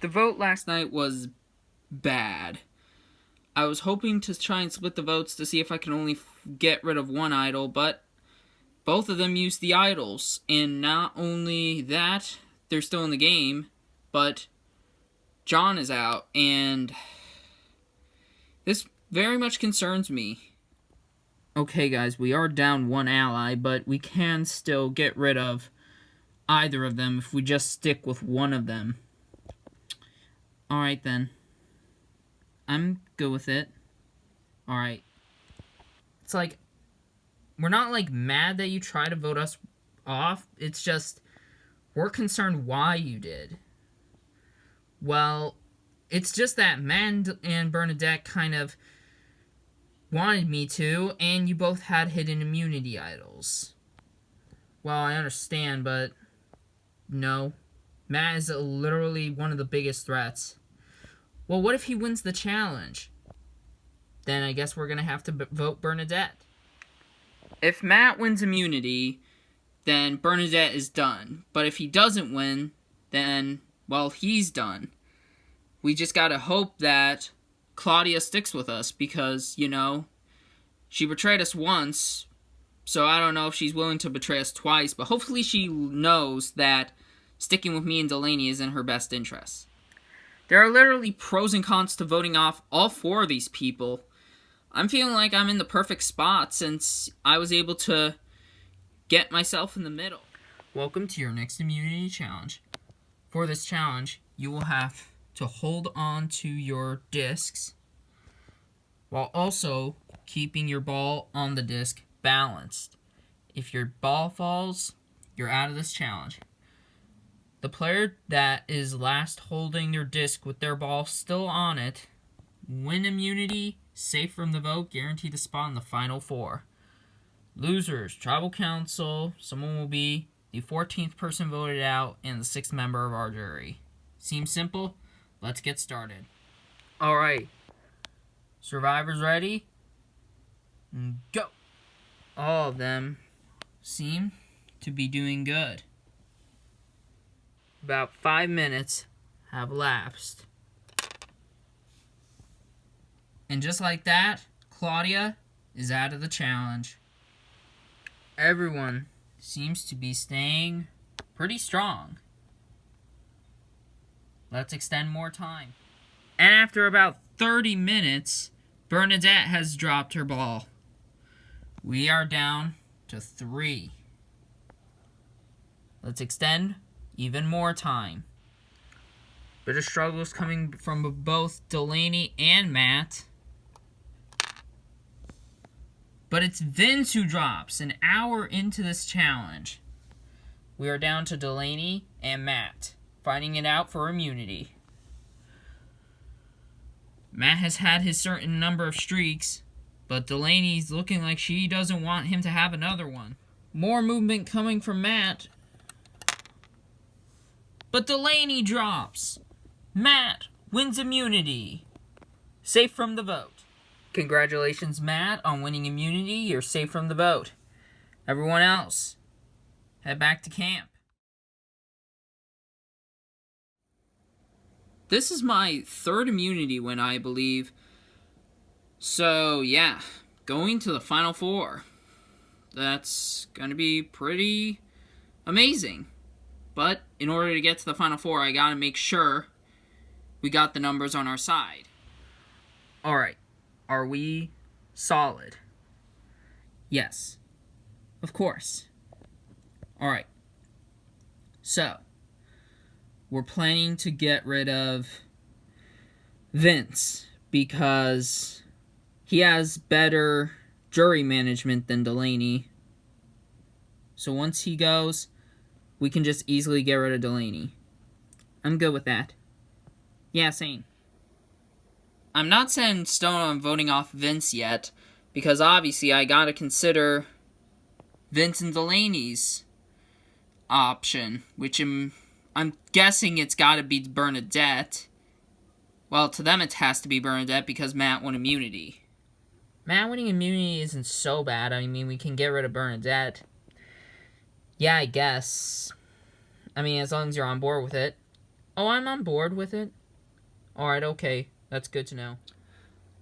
The vote last night was bad. I was hoping to try and split the votes to see if I can only get rid of one idol, but both of them used the idols. And not only that, they're still in the game, but John is out, and this very much concerns me. Okay, guys, we are down one ally, but we can still get rid of either of them if we just stick with one of them. Alright, then. I'm good with it. Alright. It's like, we're not, like, mad that you try to vote us off. It's just, we're concerned why you did. Well, it's just that Matt and Bernadette kind of wanted me to, and you both had hidden immunity idols. Well, I understand, but no. Matt is literally one of the biggest threats. Well, what if he wins the challenge? Then I guess we're going to have to vote Bernadette. If Matt wins immunity, then Bernadette is done. But if he doesn't win, then, well, he's done. We just gotta hope that Claudia sticks with us because, you know, she betrayed us once, so I don't know if she's willing to betray us twice, but hopefully she knows that sticking with me and Delaney is in her best interest. There are literally pros and cons to voting off all four of these people. I'm feeling like I'm in the perfect spot since I was able to get myself in the middle. Welcome to your next immunity challenge. For this challenge, you will have to hold on to your discs while also keeping your ball on the disc balanced. If your ball falls, you're out of this challenge. The player that is last holding your disc with their ball still on it, win immunity, safe from the vote, guaranteed to spot in the final four. Losers, tribal council, someone will be the 14th person voted out and the 6th member of our jury. Seems simple? Let's get started. Alright. Survivors ready? Go! All of them seem to be doing good. About 5 minutes have elapsed. And just like that, Claudia is out of the challenge. Everyone seems to be staying pretty strong. Let's extend more time. And after about 30 minutes, Bernadette has dropped her ball. We are down to 3. Let's extend even more time. Bit of struggles coming from both Delaney and Matt. But it's Vince who drops an hour into this challenge. We are down to Delaney and Matt, fighting it out for immunity. Matt has had his certain number of streaks, but Delaney's looking like she doesn't want him to have another one. More movement coming from Matt. But Delaney drops. Matt wins immunity. Safe from the vote. Congratulations, Matt, on winning immunity. You're safe from the vote. Everyone else, head back to camp. This is my 3rd immunity win, I believe. So, yeah, going to the final 4. That's going to be pretty amazing. But in order to get to the final 4, I got to make sure we got the numbers on our side. Alright. Are we solid? Yes. Of course. Alright. So, we're planning to get rid of Vince because he has better jury management than Delaney. So once he goes, we can just easily get rid of Delaney. I'm good with that. Yeah, same. I'm not set in stone on voting off Vince yet, because obviously I gotta consider Vince and Delaney's option, which I'm guessing it's gotta be Bernadette. Well, to them it has to be Bernadette because Matt won immunity. Matt winning immunity isn't so bad. I mean, we can get rid of Bernadette. Yeah, I guess. I mean, as long as you're on board with it. Oh, I'm on board with it. Alright, okay. That's good to know.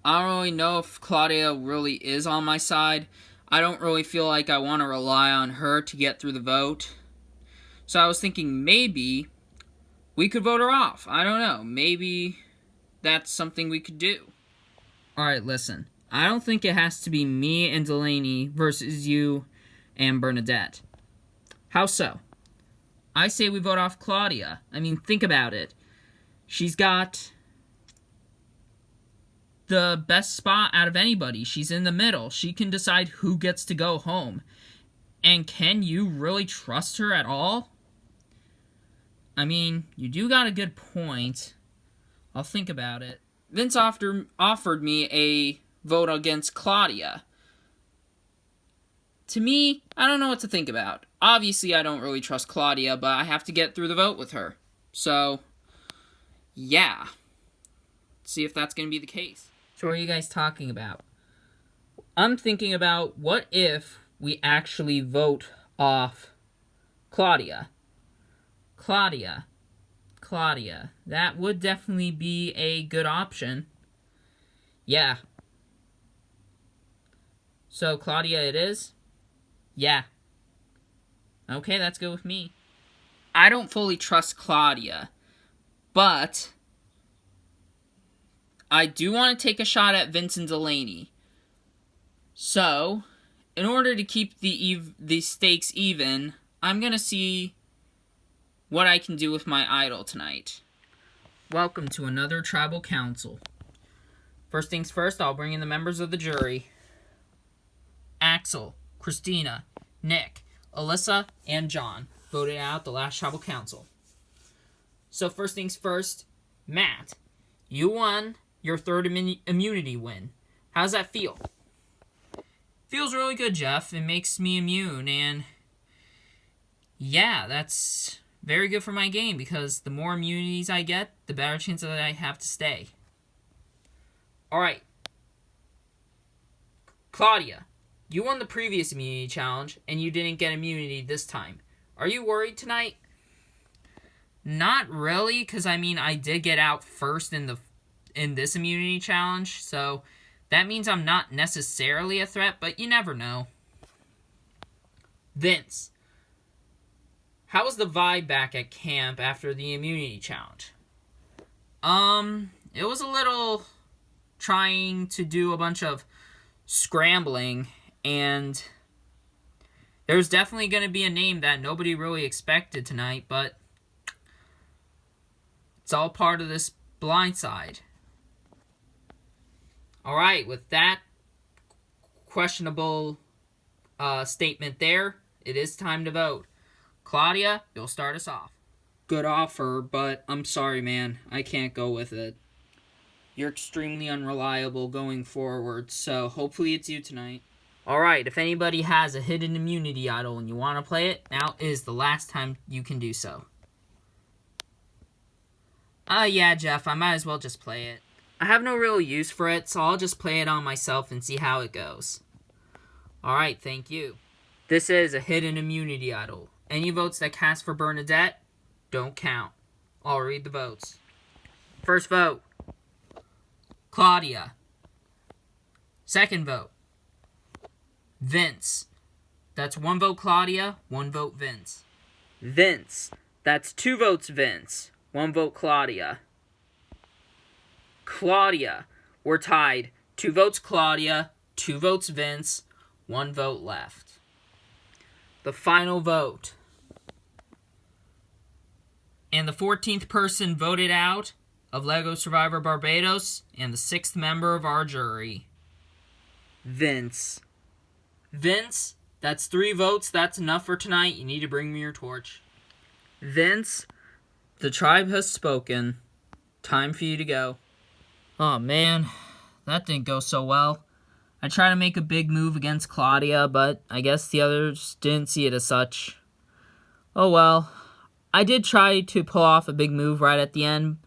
I don't really know if Claudia really is on my side. I don't really feel like I want to rely on her to get through the vote. So I was thinking maybe we could vote her off. I don't know. Maybe that's something we could do. Alright, listen. I don't think it has to be me and Delaney versus you and Bernadette. How so? I say we vote off Claudia. I mean, think about it. She's got the best spot out of anybody. She's in the middle. She can decide who gets to go home. And can you really trust her at all? I mean, you do got a good point. I'll think about it. Vince offered me a vote against Claudia. To me, I don't know what to think about. Obviously, I don't really trust Claudia, but I have to get through the vote with her. So, yeah. See if that's going to be the case. So what are you guys talking about? I'm thinking about what if we actually vote off Claudia. Claudia. That would definitely be a good option. Yeah. So Claudia it is? Yeah. Okay, that's good with me. I don't fully trust Claudia, but I do want to take a shot at Vincent Delaney. So, in order to keep the stakes even, I'm going to see what I can do with my idol tonight. Welcome to another tribal council. First things first, I'll bring in the members of the jury. Axel, Christina, Nick, Alyssa, and John voted out the last tribal council. So first things first, Matt, you won your third immunity win. How's that feel? Feels really good, Jeff. It makes me immune, and yeah, that's very good for my game, because the more immunities I get, the better chance that I have to stay. Alright. Claudia, you won the previous immunity challenge, and you didn't get immunity this time. Are you worried tonight? Not really, because I mean, I did get out first in this immunity challenge, so that means I'm not necessarily a threat, but you never know. Vince, how was the vibe back at camp after the immunity challenge? It was a little trying to do a bunch of scrambling, and there's definitely going to be a name that nobody really expected tonight, but it's all part of this blindside. Alright, with that questionable statement there, it is time to vote. Claudia, you'll start us off. Good offer, but I'm sorry, man. I can't go with it. You're extremely unreliable going forward, so hopefully it's you tonight. Alright, if anybody has a hidden immunity idol and you want to play it, now is the last time you can do so. Yeah, Jeff, I might as well just play it. I have no real use for it, so I'll just play it on myself and see how it goes. Alright, thank you. This is a hidden immunity idol. Any votes that cast for Bernadette don't count. I'll read the votes. First vote, Claudia. Second vote, Vince. That's 1 vote Claudia, 1 vote Vince. Vince. That's 2 votes Vince, 1 vote Claudia. Claudia. We're tied. 2 votes Claudia, 2 votes Vince, 1 vote left. The final vote. And the 14th person voted out of LEGO Survivor Barbados, and the 6th member of our jury, Vince. Vince, that's 3 votes. That's enough for tonight. You need to bring me your torch. Vince, the tribe has spoken. Time for you to go. Oh, man. That didn't go so well. I tried to make a big move against Claudia, but I guess the others didn't see it as such. Oh, well. I did try to pull off a big move right at the end.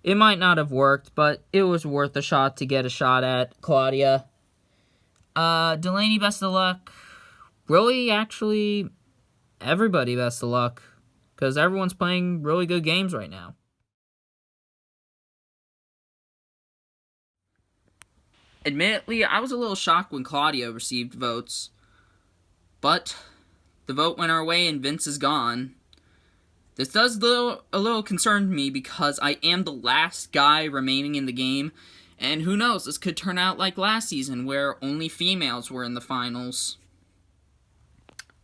It might not have worked, but it was worth a shot to get a shot at Claudia. Delaney, best of luck. Really, actually, everybody best of luck, because everyone's playing really good games right now. Admittedly, I was a little shocked when Claudia received votes, but the vote went our way and Vince is gone. This does a little concern me because I am the last guy remaining in the game, and who knows, this could turn out like last season where only females were in the finals.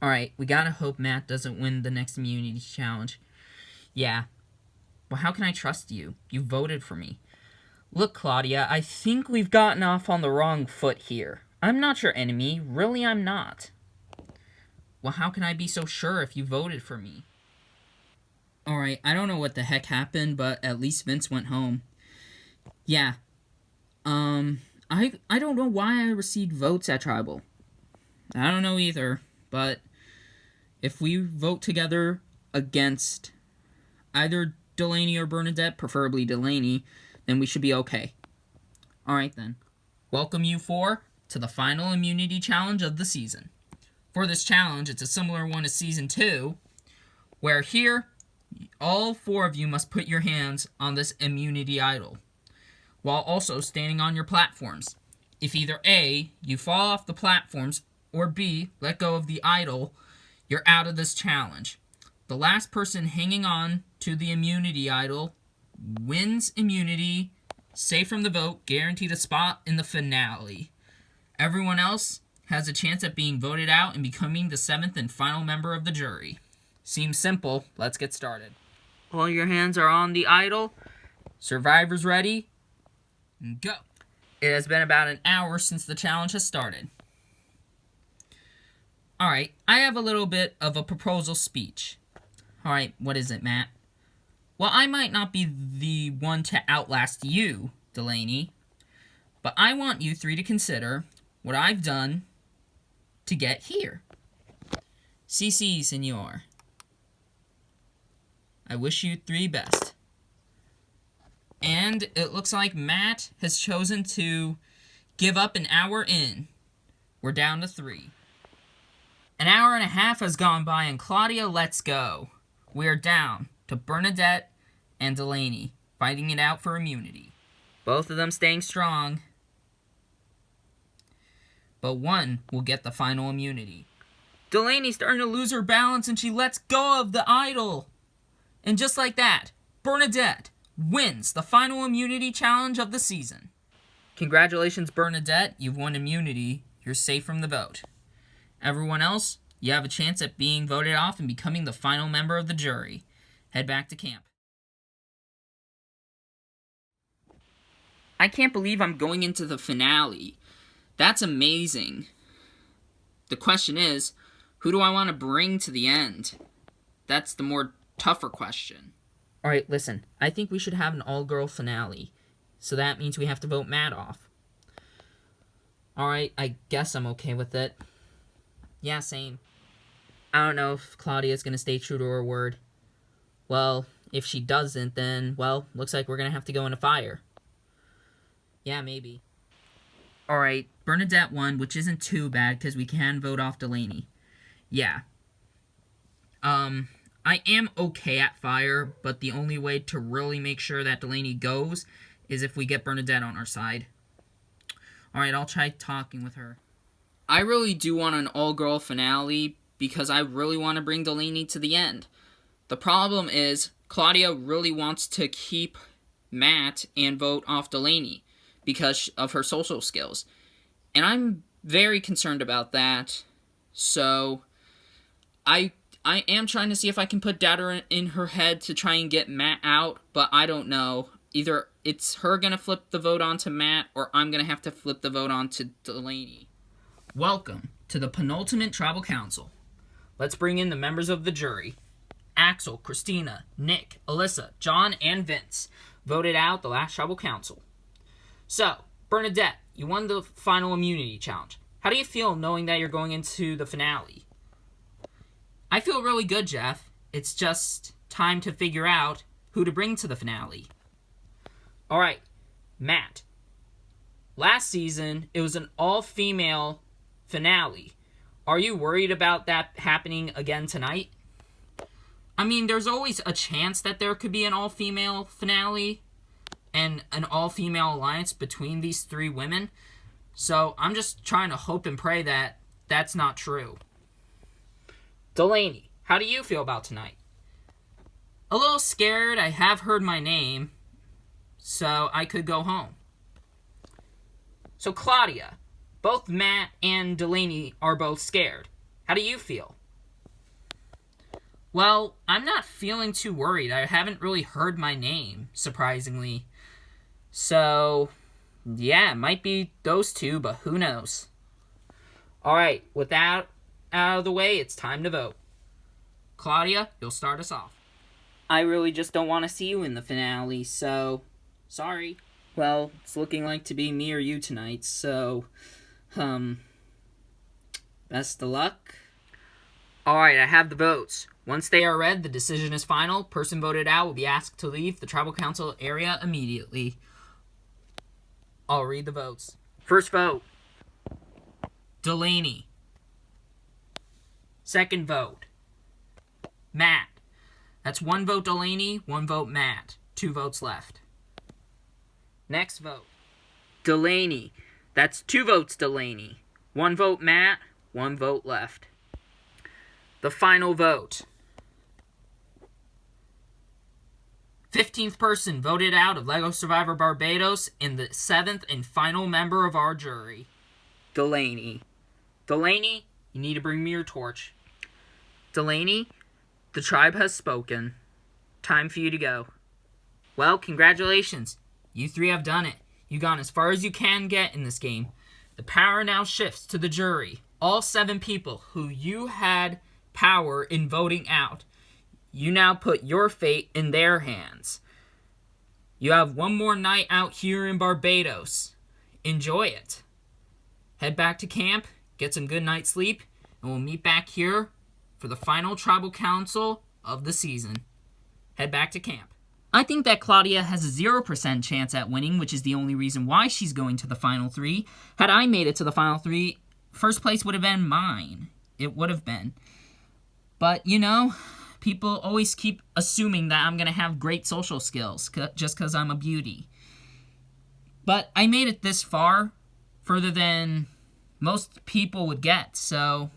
Alright, we gotta hope Matt doesn't win the next immunity challenge. Yeah. Well, how can I trust you? You voted for me. Look, Claudia, I think we've gotten off on the wrong foot here. I'm not your enemy. Really, I'm not. Well, how can I be so sure if you voted for me? Alright, I don't know what the heck happened, but at least Vince went home. Yeah. I don't know why I received votes at Tribal. I don't know either, but if we vote together against either Delaney or Bernadette, preferably Delaney, then we should be okay. Alright then. Welcome you four to the final immunity challenge of the season. For this challenge, it's a similar one as Season 2, where here, all four of you must put your hands on this immunity idol, while also standing on your platforms. If either A, you fall off the platforms, or B, let go of the idol, you're out of this challenge. The last person hanging on to the immunity idol wins immunity, safe from the vote, guaranteed a spot in the finale. Everyone else has a chance at being voted out and becoming the 7th and final member of the jury. Seems simple. Let's get started. All your hands are on the idol. Survivors ready? Go. It has been about an hour since the challenge has started. Alright, I have a little bit of a proposal speech. Alright, what is it, Matt? Well, I might not be the one to outlast you, Delaney, but I want you three to consider what I've done to get here. CC, senor. I wish you three best. And it looks like Matt has chosen to give up an hour in. We're down to 3. An hour and a half has gone by, and Claudia, let's go. We are down to Bernadette and Delaney, fighting it out for immunity. Both of them staying strong. But one will get the final immunity. Delaney's starting to lose her balance, and she lets go of the idol. And just like that, Bernadette wins the final immunity challenge of the season. Congratulations, Bernadette. You've won immunity. You're safe from the vote. Everyone else, you have a chance at being voted off and becoming the final member of the jury. Head back to camp. I can't believe I'm going into the finale. That's amazing. The question is, who do I want to bring to the end? That's the more tougher question. Alright, listen. I think we should have an all-girl finale. So that means we have to vote Matt off. Alright, I guess I'm okay with it. Yeah, same. I don't know if Claudia's gonna stay true to her word. Well, if she doesn't, then, well, looks like we're gonna have to go into fire. Yeah, maybe. Alright, Bernadette won, which isn't too bad, because we can vote off Delaney. Yeah. I am okay at fire, but the only way to really make sure that Delaney goes is if we get Bernadette on our side. Alright, I'll try talking with her. I really do want an all-girl finale because I really want to bring Delaney to the end. The problem is, Claudia really wants to keep Matt and vote off Delaney because of her social skills. And I'm very concerned about that. So, I am trying to see if I can put data in her head to try and get Matt out, but I don't know. Either it's her going to flip the vote onto Matt, or I'm going to have to flip the vote onto Delaney. Welcome to the penultimate Tribal Council. Let's bring in the members of the jury. Axel, Christina, Nick, Alyssa, John, and Vince voted out the last Tribal Council. So, Bernadette, you won the final immunity challenge. How do you feel knowing that you're going into the finale? I feel really good, Jeff. It's just time to figure out who to bring to the finale. Alright, Matt. Last season, it was an all-female finale. Are you worried about that happening again tonight? I mean, there's always a chance that there could be an all-female finale and an all-female alliance between these 3 women, So I'm just trying to hope and pray that that's not true. Delaney, how do you feel about tonight? A little scared. I have heard my name, so I could go home. So Claudia, both Matt and Delaney are both scared. How do you feel? Well, I'm not feeling too worried. I haven't really heard my name, surprisingly. So, yeah, it might be those two, but who knows? Alright, with that out of the way, it's time to vote. Claudia, you'll start us off. I really just don't want to see you in the finale, so sorry. Well, it's looking like to be me or you tonight, so, best of luck. Alright, I have the votes. Once they are read, the decision is final. Person voted out will be asked to leave the tribal council area immediately. I'll read the votes. First vote, Delaney. Second vote, Matt. That's 1 vote Delaney, 1 vote Matt. 2 votes left. Next vote, Delaney. That's 2 votes Delaney. 1 vote Matt, 1 vote left. The final vote. 15th person voted out of LEGO Survivor Barbados and the 7th and final member of our jury, Delaney. Delaney, you need to bring me your torch. Delaney, the tribe has spoken. Time for you to go. Well, congratulations. You 3 have done it. You've gone as far as you can get in this game. The power now shifts to the jury. All 7 people who you had power in voting out, you now put your fate in their hands. You have 1 more night out here in Barbados. Enjoy it. Head back to camp, get some good night's sleep, and we'll meet back here for the final tribal council of the season. Head back to camp. I think that Claudia has a 0% chance at winning, which is the only reason why she's going to the final 3. Had I made it to the final 3, first place would have been mine. It would have been. But, you know, people always keep assuming that I'm going to have great social skills just because I'm a beauty. But I made it this far, further than most people would get, so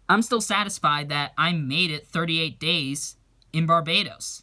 I'm still satisfied that I made it 38 days in Barbados.